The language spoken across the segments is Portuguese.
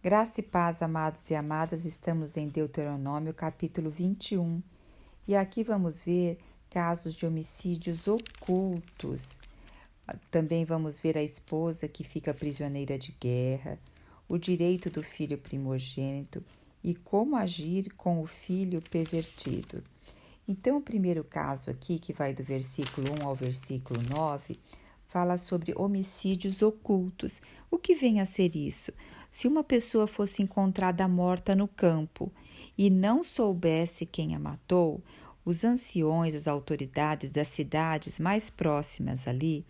Graça e paz, amados e amadas, estamos em Deuteronômio, capítulo 21, e aqui vamos ver casos de homicídios ocultos. Também vamos ver a esposa que fica prisioneira de guerra, o direito do filho primogênito e como agir com o filho pervertido. Então, o primeiro caso aqui, que vai do versículo 1 ao versículo 9, fala sobre homicídios ocultos. O que vem a ser isso? Se uma pessoa fosse encontrada morta no campo e não soubesse quem a matou, os anciões, as autoridades das cidades mais próximas ali,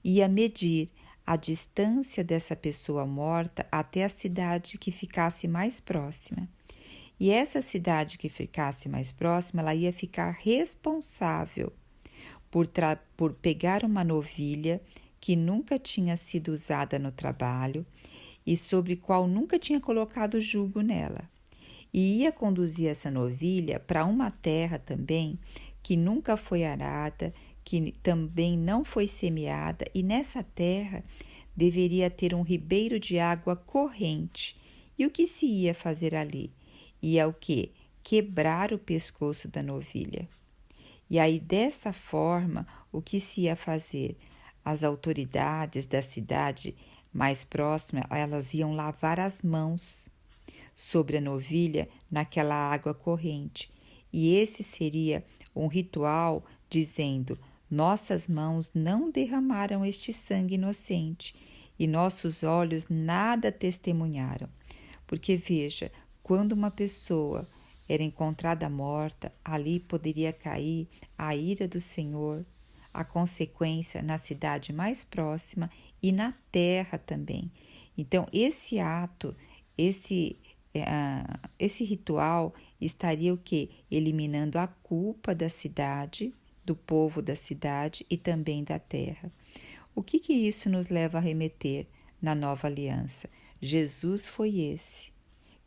ia medir a distância dessa pessoa morta até a cidade que ficasse mais próxima. E essa cidade que ficasse mais próxima, ela ia ficar responsável por pegar uma novilha que nunca tinha sido usada no trabalho e sobre qual nunca tinha colocado jugo nela. E ia conduzir essa novilha para uma terra também que nunca foi arada, que também não foi semeada, e nessa terra deveria ter um ribeiro de água corrente. E o que se ia fazer ali? Ia o quê? Quebrar o pescoço da novilha. E aí, dessa forma, o que se ia fazer? As autoridades da cidade mais próxima, elas iam lavar as mãos sobre a novilha naquela água corrente. E esse seria um ritual dizendo: nossas mãos não derramaram este sangue inocente e nossos olhos nada testemunharam. Porque veja, quando uma pessoa era encontrada morta, ali poderia cair a ira do Senhor, a consequência na cidade mais próxima e na terra também. Então, esse ato, esse ritual estaria o quê? Eliminando a culpa da cidade, do povo da cidade e também da terra. O que isso nos leva a remeter na nova aliança? Jesus foi esse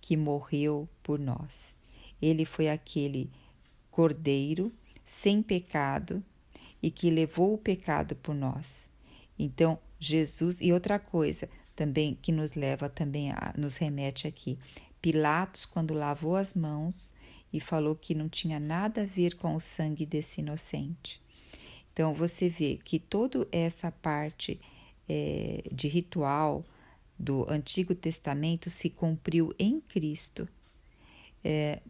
que morreu por nós. Ele foi aquele cordeiro sem pecado e que levou o pecado por nós. Então, Jesus, e outra coisa também que nos leva também nos remete aqui, Pilatos, quando lavou as mãos e falou que não tinha nada a ver com o sangue desse inocente. Então, você vê que toda essa parte de ritual do Antigo Testamento se cumpriu em Cristo.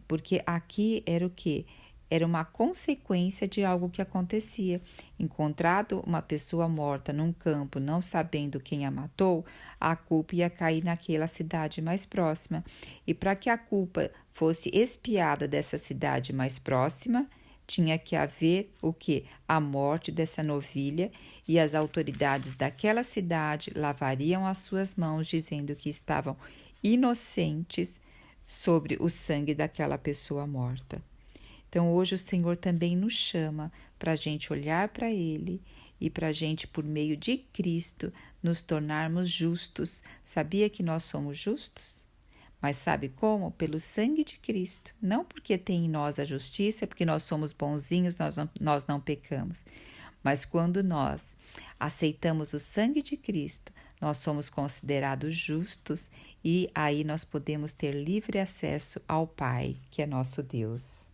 Porque aqui era o quê? Era uma consequência de algo que acontecia. Encontrado uma pessoa morta num campo, não sabendo quem a matou, a culpa ia cair naquela cidade mais próxima. E para que a culpa fosse expiada dessa cidade mais próxima, tinha que haver o quê? A morte dessa novilha, e as autoridades daquela cidade lavariam as suas mãos, dizendo que estavam inocentes sobre o sangue daquela pessoa morta. Então, hoje o Senhor também nos chama para a gente olhar para Ele e para a gente, por meio de Cristo, nos tornarmos justos. Sabia que nós somos justos? Mas sabe como? Pelo sangue de Cristo. Não porque tem em nós a justiça, porque nós somos bonzinhos, nós não pecamos. Mas quando nós aceitamos o sangue de Cristo, nós somos considerados justos e aí nós podemos ter livre acesso ao Pai, que é nosso Deus.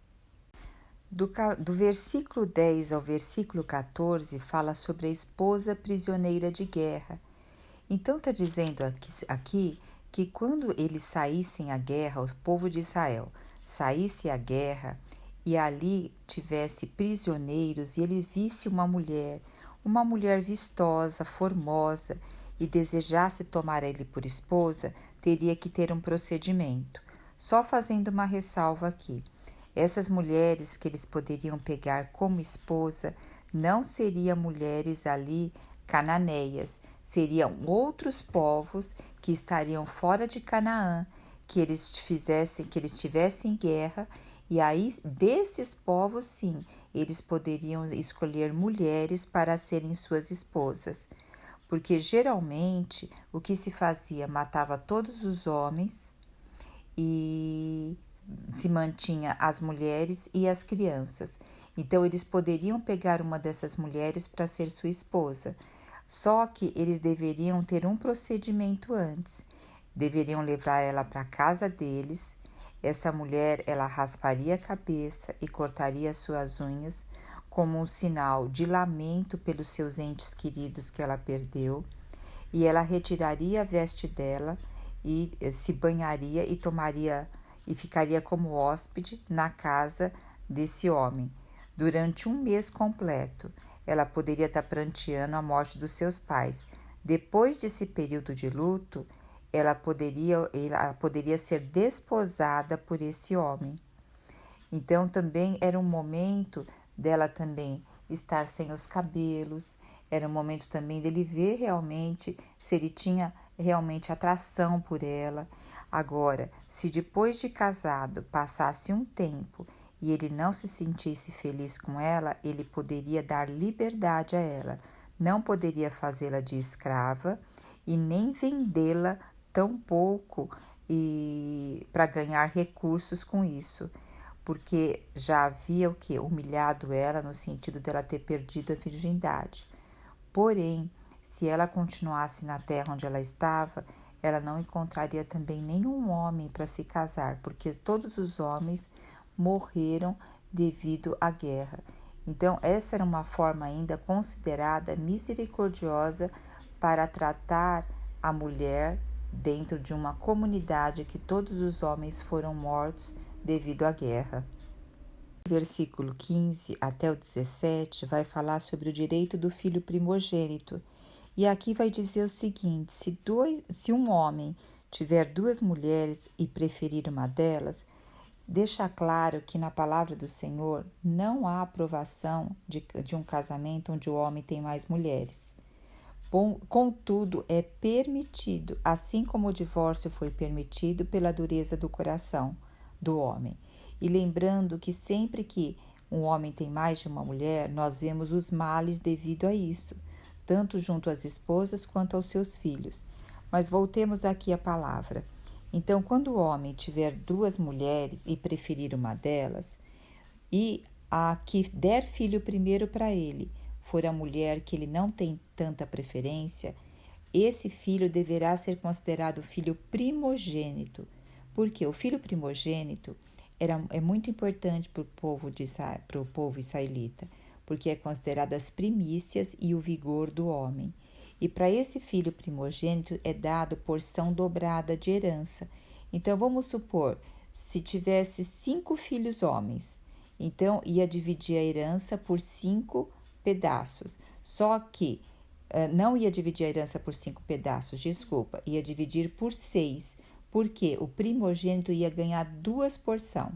Do versículo 10 ao versículo 14 fala sobre a esposa prisioneira de guerra. Então está dizendo aqui que quando eles saíssem à guerra, o povo de Israel saísse à guerra e ali tivesse prisioneiros e ele visse uma mulher vistosa, formosa, e desejasse tomar ele por esposa, teria que ter um procedimento. Só fazendo uma ressalva aqui. Essas mulheres que eles poderiam pegar como esposa não seriam mulheres ali cananeias, seriam outros povos que estariam fora de Canaã, que eles tivessem guerra, e aí desses povos sim, eles poderiam escolher mulheres para serem suas esposas. Porque geralmente o que se fazia, matava todos os homens e se mantinha as mulheres e as crianças. Então eles poderiam pegar uma dessas mulheres para ser sua esposa. Só que eles deveriam ter um procedimento antes. deveriam levar ela para a casa deles. Essa mulher, ela rasparia a cabeça e cortaria suas unhas como um sinal de lamento pelos seus entes queridos que ela perdeu, e ela retiraria a veste dela e se banharia e tomaria e ficaria como hóspede na casa desse homem durante um mês completo. Ela poderia estar pranteando a morte dos seus pais. Depois desse período de luto, ela poderia ser desposada por esse homem. Então também era um momento dela também estar sem os cabelos, era um momento também dele ver realmente se ele tinha realmente atração por ela. Agora, se depois de casado passasse um tempo e ele não se sentisse feliz com ela, ele poderia dar liberdade a ela, não poderia fazê-la de escrava e nem vendê-la tão pouco e para ganhar recursos com isso, porque já havia humilhado ela no sentido dela ter perdido a virgindade. Porém, se ela continuasse na terra onde ela estava, ela não encontraria também nenhum homem para se casar, porque todos os homens morreram devido à guerra. Então, essa era uma forma ainda considerada misericordiosa para tratar a mulher dentro de uma comunidade que todos os homens foram mortos devido à guerra. O versículo 15 até o 17 vai falar sobre o direito do filho primogênito. E aqui vai dizer o seguinte: se um homem tiver duas mulheres e preferir uma delas, deixa claro que na palavra do Senhor não há aprovação de um casamento onde o homem tem mais mulheres. Contudo, é permitido, assim como o divórcio foi permitido pela dureza do coração do homem. E lembrando que sempre que um homem tem mais de uma mulher, nós vemos os males devido a isso, tanto junto às esposas quanto aos seus filhos. Mas voltemos aqui à palavra. Então, quando o homem tiver duas mulheres e preferir uma delas, e a que der filho primeiro para ele for a mulher que ele não tem tanta preferência, esse filho deverá ser considerado filho primogênito, porque o filho primogênito é muito importante para o povo israelita, porque é considerado as primícias e o vigor do homem. E para esse filho primogênito é dado porção dobrada de herança. Então vamos supor, se tivesse 5 filhos homens, então ia dividir a herança por 5 pedaços. Só que não ia dividir a herança por 5 pedaços, desculpa, ia dividir por 6, porque o primogênito ia ganhar 2 porções.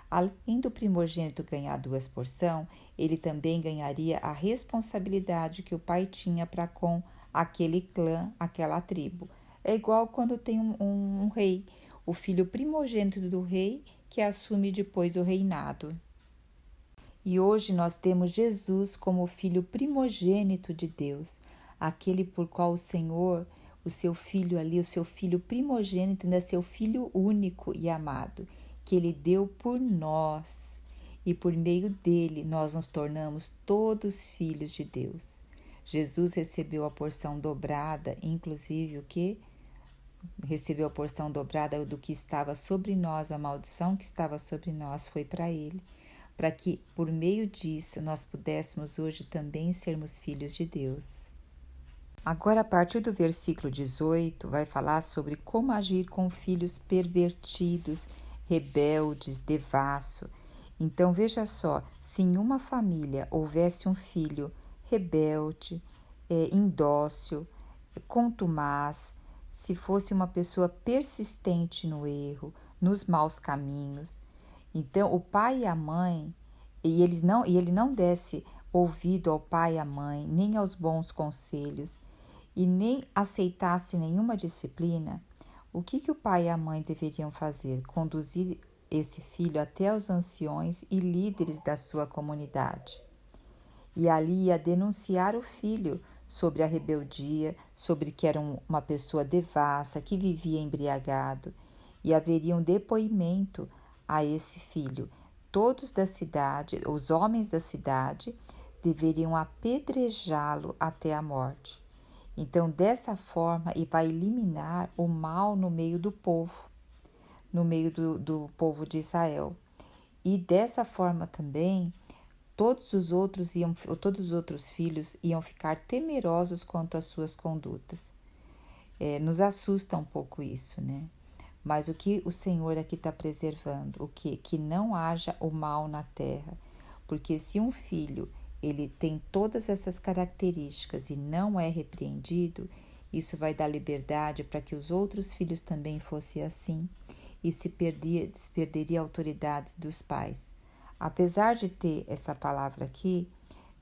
Além do primogênito ganhar 2 porções, ele também ganharia a responsabilidade que o pai tinha para com aquele clã, aquela tribo. É igual quando tem um rei, o filho primogênito do rei que assume depois o reinado. E hoje nós temos Jesus como o filho primogênito de Deus, aquele por qual o Senhor, o seu filho ali, o seu filho primogênito, ainda é seu filho único e amado, que ele deu por nós. E por meio dele nós nos tornamos todos filhos de Deus. Jesus recebeu a porção dobrada, inclusive o que? Recebeu a porção dobrada do que estava sobre nós, a maldição que estava sobre nós foi para ele, para que por meio disso nós pudéssemos hoje também sermos filhos de Deus. Agora, a partir do versículo 18, vai falar sobre como agir com filhos pervertidos, rebeldes, devasso. Então, veja só, se em uma família houvesse um filho rebelde, indócil, contumaz, se fosse uma pessoa persistente no erro, nos maus caminhos, então o pai e a mãe, e ele não desse ouvido ao pai e à mãe, nem aos bons conselhos, e nem aceitasse nenhuma disciplina, o que o pai e a mãe deveriam fazer? Conduzir esse filho até os anciões e líderes da sua comunidade. E ali ia denunciar o filho sobre a rebeldia, sobre que era uma pessoa devassa, que vivia embriagado, e haveria um depoimento a esse filho. Todos da cidade, os homens da cidade, deveriam apedrejá-lo até a morte. Então, dessa forma, e vai eliminar o mal no meio do povo, no meio do povo de Israel. E dessa forma também, todos os outros filhos iam ficar temerosos quanto às suas condutas. Nos assusta um pouco isso, né? Mas o que o Senhor aqui está preservando? O quê? Que não haja o mal na terra. Porque se um filho ele tem todas essas características e não é repreendido, isso vai dar liberdade para que os outros filhos também fossem assim e se perderia a autoridade dos pais. Apesar de ter essa palavra aqui,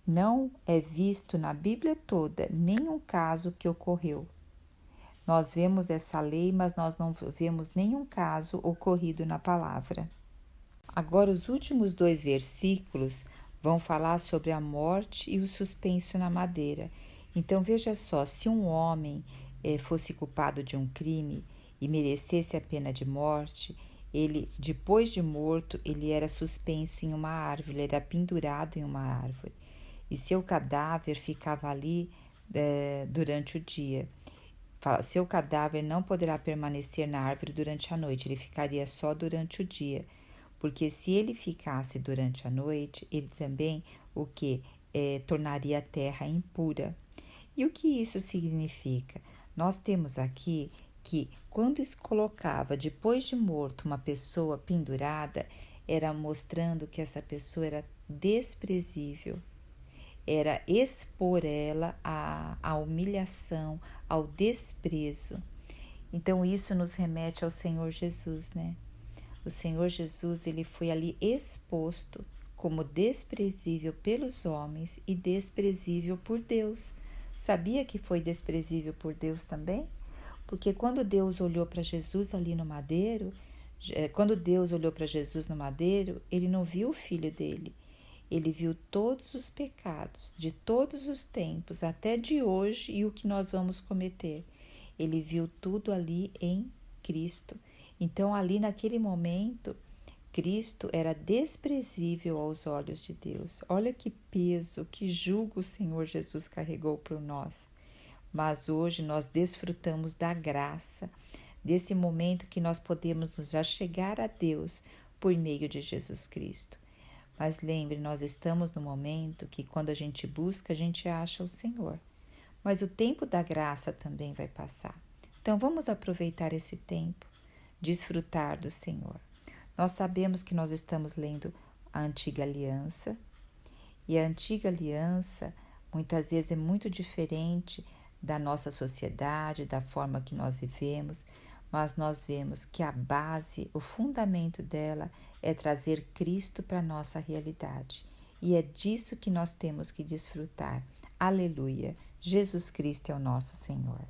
não é visto na Bíblia toda nenhum caso que ocorreu. Nós vemos essa lei, mas nós não vemos nenhum caso ocorrido na palavra. Agora, os últimos 2 versículos vão falar sobre a morte e o suspenso na madeira. Então, veja só, se um homem fosse culpado de um crime e merecesse a pena de morte, ele, depois de morto, ele era suspenso em uma árvore, ele era pendurado em uma árvore. E seu cadáver ficava ali durante o dia. Seu cadáver não poderá permanecer na árvore durante a noite, ele ficaria só durante o dia. Porque se ele ficasse durante a noite, ele também tornaria a terra impura. E o que isso significa? Nós temos aqui que quando se colocava depois de morto uma pessoa pendurada, era mostrando que essa pessoa era desprezível. Era expor ela à humilhação, ao desprezo. Então isso nos remete ao Senhor Jesus, né? O Senhor Jesus, ele foi ali exposto como desprezível pelos homens e desprezível por Deus. Sabia que foi desprezível por Deus também? Porque quando Deus olhou para Jesus ali no madeiro, ele não viu o filho dele. Ele viu todos os pecados de todos os tempos, até de hoje e o que nós vamos cometer. Ele viu tudo ali em Cristo. Então, ali naquele momento, Cristo era desprezível aos olhos de Deus. Olha que peso, que jugo o Senhor Jesus carregou por nós. Mas hoje nós desfrutamos da graça, desse momento que nós podemos nos achegar a Deus por meio de Jesus Cristo. Mas lembre, nós estamos no momento que quando a gente busca, a gente acha o Senhor. Mas o tempo da graça também vai passar. Então vamos aproveitar esse tempo, desfrutar do Senhor. Nós sabemos que nós estamos lendo a Antiga Aliança, e a Antiga Aliança muitas vezes é muito diferente da nossa sociedade, da forma que nós vivemos, mas nós vemos que a base, o fundamento dela é trazer Cristo para a nossa realidade. E é disso que nós temos que desfrutar. Aleluia! Jesus Cristo é o nosso Senhor.